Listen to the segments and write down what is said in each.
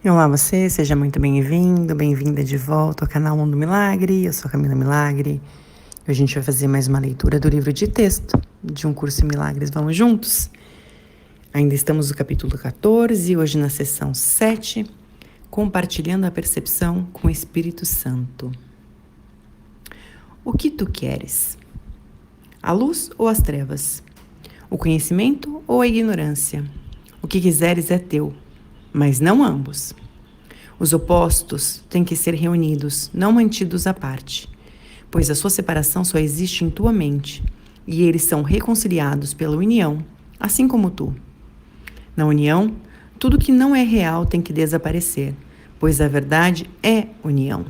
Olá você, seja muito bem-vindo, bem-vinda de volta ao canal Mundo Milagre. Eu sou a Camila Milagre. Hoje a gente vai fazer mais uma leitura do livro de texto de um curso em Milagres. Vamos juntos? Ainda estamos no capítulo 14, hoje na sessão 7, compartilhando a percepção com o Espírito Santo. O que tu queres? A luz ou as trevas? O conhecimento ou a ignorância? O que quiseres é teu, mas não ambos. Os opostos têm que ser reunidos, não mantidos à parte, pois a sua separação só existe em tua mente, e eles são reconciliados pela união, assim como tu. Na união, tudo que não é real tem que desaparecer, pois a verdade é união.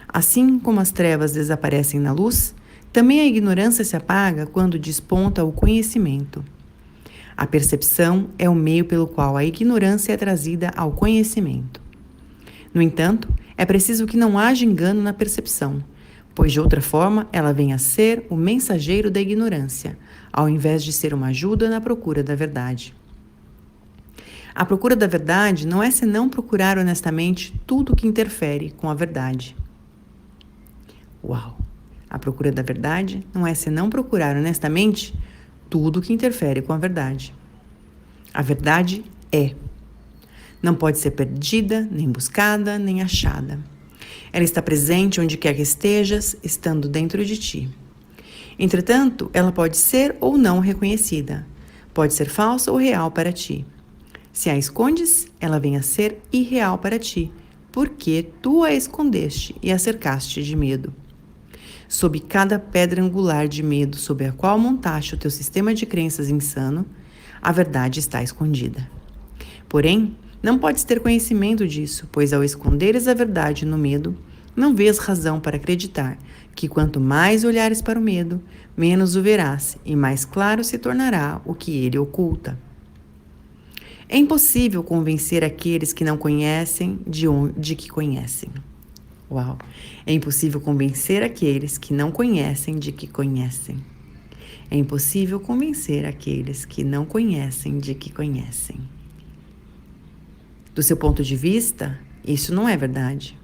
Assim como as trevas desaparecem na luz, também a ignorância se apaga quando desponta o conhecimento. A percepção é o meio pelo qual a ignorância é trazida ao conhecimento. No entanto, é preciso que não haja engano na percepção, pois de outra forma ela vem a ser o mensageiro da ignorância, ao invés de ser uma ajuda na procura da verdade. A procura da verdade não é senão procurar honestamente tudo que interfere com a verdade. Uau! A procura da verdade não é senão procurar honestamente tudo que interfere com a verdade. A verdade é. Não pode ser perdida, nem buscada, nem achada. Ela está presente onde quer que estejas, estando dentro de ti. Entretanto, ela pode ser ou não reconhecida. Pode ser falsa ou real para ti. Se a escondes, ela vem a ser irreal para ti, porque tu a escondeste e a cercaste de medo. Sob cada pedra angular de medo sobre a qual montaste o teu sistema de crenças insano, a verdade está escondida. Porém, não podes ter conhecimento disso, pois ao esconderes a verdade no medo, não vês razão para acreditar que quanto mais olhares para o medo, menos o verás e mais claro se tornará o que ele oculta. É impossível convencer aqueles que não conhecem de que conhecem. Uau! É impossível convencer aqueles que não conhecem de que conhecem. É impossível convencer aqueles que não conhecem de que conhecem. Do seu ponto de vista, isso não é verdade.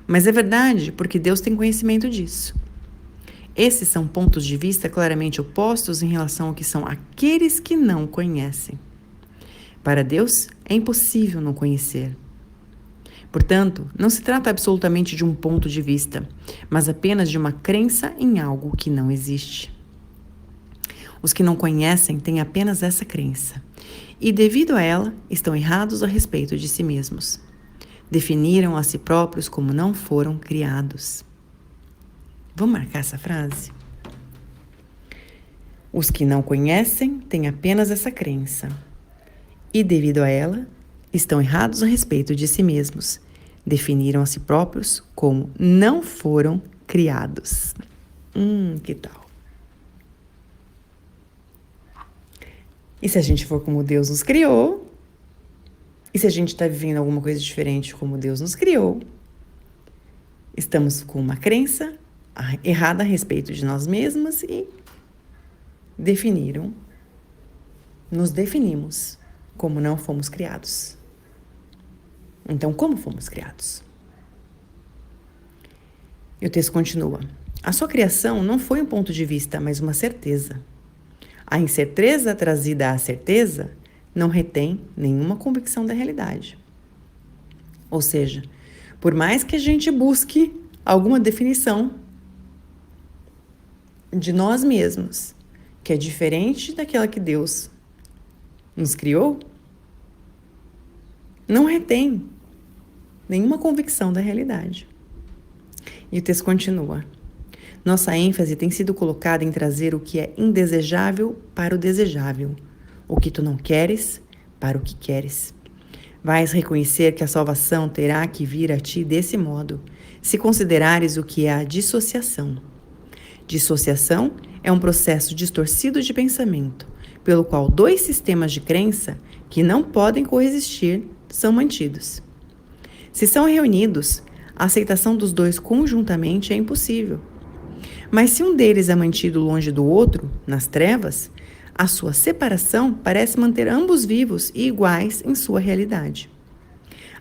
Mas é verdade porque Deus tem conhecimento disso. Esses são pontos de vista claramente opostos em relação ao que são aqueles que não conhecem. Para Deus, é impossível não conhecer. Portanto, não se trata absolutamente de um ponto de vista, mas apenas de uma crença em algo que não existe. Os que não conhecem têm apenas essa crença, e devido a ela, estão errados a respeito de si mesmos. Definiram a si próprios como não foram criados. Vamos marcar essa frase? Os que não conhecem têm apenas essa crença, e devido a ela, estão errados a respeito de si mesmos. Definiram a si próprios como não foram criados. Que tal? E se a gente for como Deus nos criou? E se a gente está vivendo alguma coisa diferente como Deus nos criou? Estamos com uma crença errada a respeito de nós mesmos e nos definimos como não fomos criados. Então, como fomos criados? E o texto continua. A sua criação não foi um ponto de vista, mas uma certeza. A incerteza trazida à certeza não retém nenhuma convicção da realidade. Ou seja, por mais que a gente busque alguma definição de nós mesmos, que é diferente daquela que Deus nos criou, não retém nenhuma convicção da realidade. E o texto continua. Nossa ênfase tem sido colocada em trazer o que é indesejável para o desejável, o que tu não queres para o que queres. Vais reconhecer que a salvação terá que vir a ti desse modo, se considerares o que é a dissociação. Dissociação é um processo distorcido de pensamento, pelo qual dois sistemas de crença que não podem coexistir são mantidos. Se são reunidos, a aceitação dos dois conjuntamente é impossível. Mas se um deles é mantido longe do outro, nas trevas, a sua separação parece manter ambos vivos e iguais em sua realidade.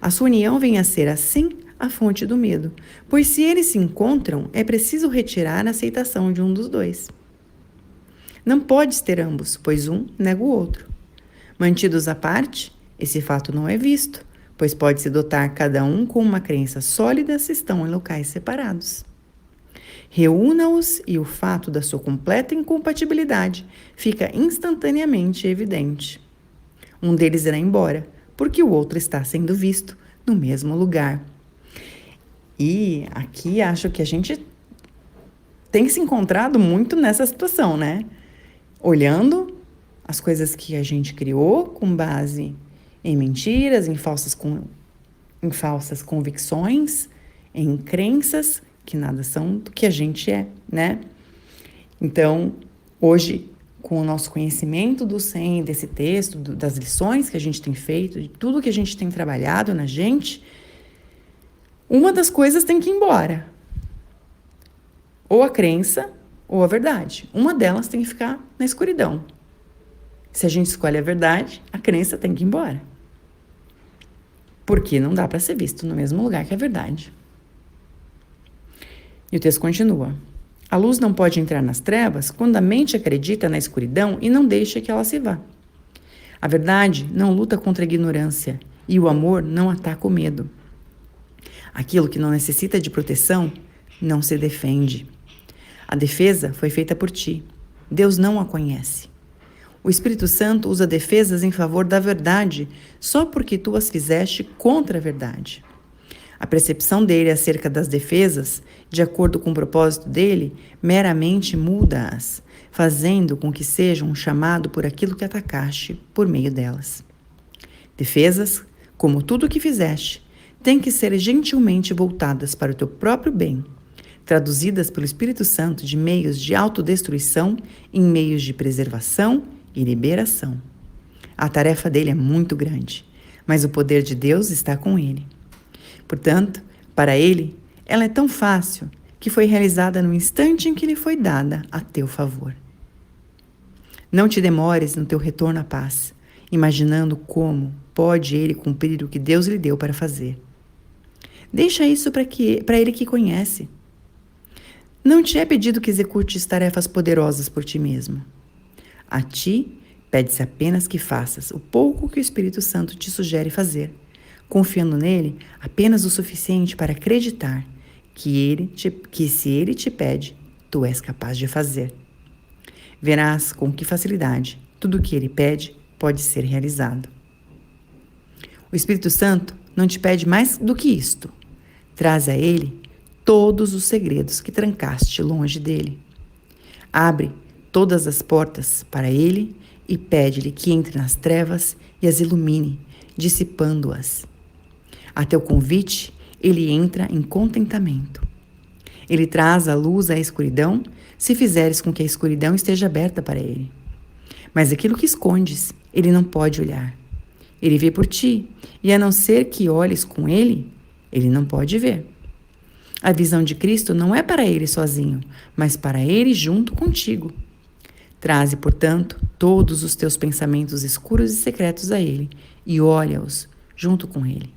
A sua união vem a ser, assim, a fonte do medo, pois se eles se encontram, é preciso retirar a aceitação de um dos dois. Não podes ter ambos, pois um nega o outro. Mantidos à parte, esse fato não é visto, pois pode-se dotar cada um com uma crença sólida se estão em locais separados. Reúna-os e o fato da sua completa incompatibilidade fica instantaneamente evidente. Um deles irá embora, porque o outro está sendo visto no mesmo lugar. E aqui acho que a gente tem se encontrado muito nessa situação, né? Olhando as coisas que a gente criou com base em mentiras, em falsas convicções, em crenças que nada são do que a gente é, né? Então, hoje, com o nosso conhecimento do SEM, desse texto, das lições que a gente tem feito, de tudo que a gente tem trabalhado na gente, uma das coisas tem que ir embora. Ou a crença, ou a verdade. Uma delas tem que ficar na escuridão. Se a gente escolhe a verdade, a crença tem que ir embora. Porque não dá para ser visto no mesmo lugar que a verdade. E o texto continua. A luz não pode entrar nas trevas quando a mente acredita na escuridão e não deixa que ela se vá. A verdade não luta contra a ignorância e o amor não ataca o medo. Aquilo que não necessita de proteção não se defende. A defesa foi feita por ti. Deus não a conhece. O Espírito Santo usa defesas em favor da verdade só porque tu as fizeste contra a verdade. A percepção dele acerca das defesas, de acordo com o propósito dele, meramente muda-as, fazendo com que sejam um chamado por aquilo que atacaste por meio delas. Defesas, como tudo o que fizeste, têm que ser gentilmente voltadas para o teu próprio bem, traduzidas pelo Espírito Santo de meios de autodestruição em meios de preservação e liberação. A tarefa dele é muito grande, mas o poder de Deus está com ele. Portanto, para ele, ela é tão fácil que foi realizada no instante em que lhe foi dada a teu favor. Não te demores no teu retorno à paz, imaginando como pode ele cumprir o que Deus lhe deu para fazer. Deixa isso para ele que conhece. Não te é pedido que executes tarefas poderosas por ti mesmo. A ti, pede-se apenas que faças o pouco que o Espírito Santo te sugere fazer, confiando nele apenas o suficiente para acreditar que se ele te pede, tu és capaz de fazer. Verás com que facilidade tudo o que ele pede pode ser realizado. O Espírito Santo não te pede mais do que isto. Traz a ele todos os segredos que trancaste longe dele. Abre todas as portas para ele e pede-lhe que entre nas trevas e as ilumine, dissipando-as. A teu convite, ele entra em contentamento. Ele traz a luz à escuridão, se fizeres com que a escuridão esteja aberta para ele. Mas aquilo que escondes, ele não pode olhar. Ele vê por ti, e a não ser que olhes com ele, ele não pode ver. A visão de Cristo não é para ele sozinho, mas para ele junto contigo. Traze, portanto, todos os teus pensamentos escuros e secretos a ele, e olha-os junto com ele.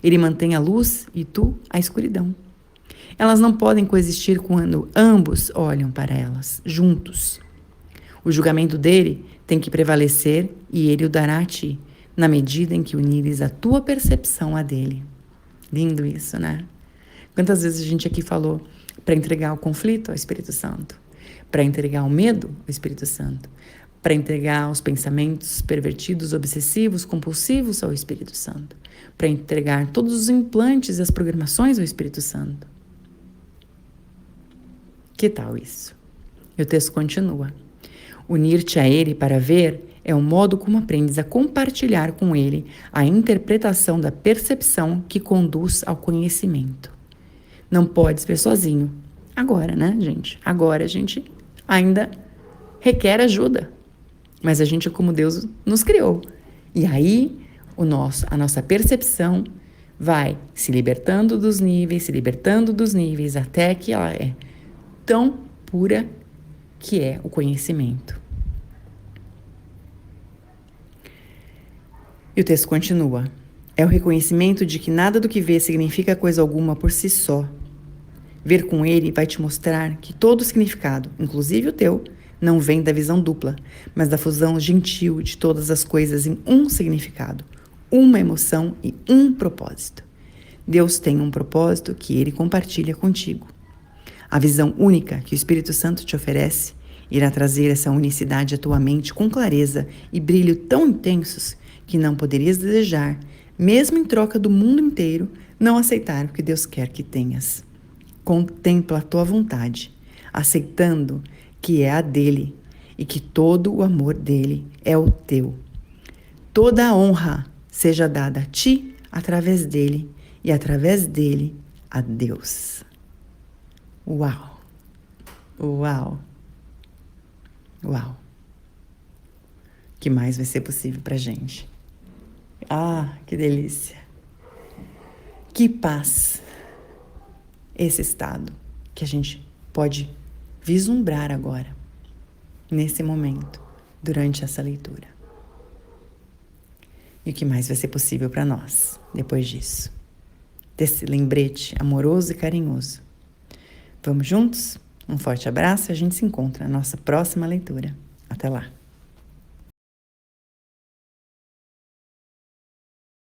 Ele mantém a luz e tu a escuridão. Elas não podem coexistir quando ambos olham para elas, juntos. O julgamento dele tem que prevalecer e ele o dará a ti, na medida em que unires a tua percepção à dele. Lindo isso, né? Quantas vezes a gente aqui falou para entregar o conflito ao Espírito Santo, para entregar o medo ao Espírito Santo, para entregar os pensamentos pervertidos, obsessivos, compulsivos ao Espírito Santo, para entregar todos os implantes e as programações ao Espírito Santo. Que tal isso? E o texto continua. Unir-te a ele para ver é o modo como aprendes a compartilhar com ele a interpretação da percepção que conduz ao conhecimento. Não podes ver sozinho. Agora, né, gente? Agora a gente ainda requer ajuda. Mas a gente é como Deus nos criou. E aí a nossa percepção vai se libertando dos níveis, até que ela é tão pura que é o conhecimento. E o texto continua. É o reconhecimento de que nada do que vê significa coisa alguma por si só. Ver com ele vai te mostrar que todo significado, inclusive o teu, não vem da visão dupla, mas da fusão gentil de todas as coisas em um significado, uma emoção e um propósito. Deus tem um propósito que ele compartilha contigo. A visão única que o Espírito Santo te oferece irá trazer essa unicidade à tua mente com clareza e brilho tão intensos que não poderias desejar, mesmo em troca do mundo inteiro, não aceitar o que Deus quer que tenhas. Contempla a tua vontade, aceitando que é a dele e que todo o amor dele é o teu. Toda a honra seja dada a ti através dele e através dele a Deus. Uau! Uau! Uau! O que mais vai ser possível pra gente? Ah, que delícia! Que paz! Esse estado que a gente pode vislumbrar agora, nesse momento, durante essa leitura. E o que mais vai ser possível para nós depois disso? Desse lembrete amoroso e carinhoso. Vamos juntos? Um forte abraço e a gente se encontra na nossa próxima leitura. Até lá!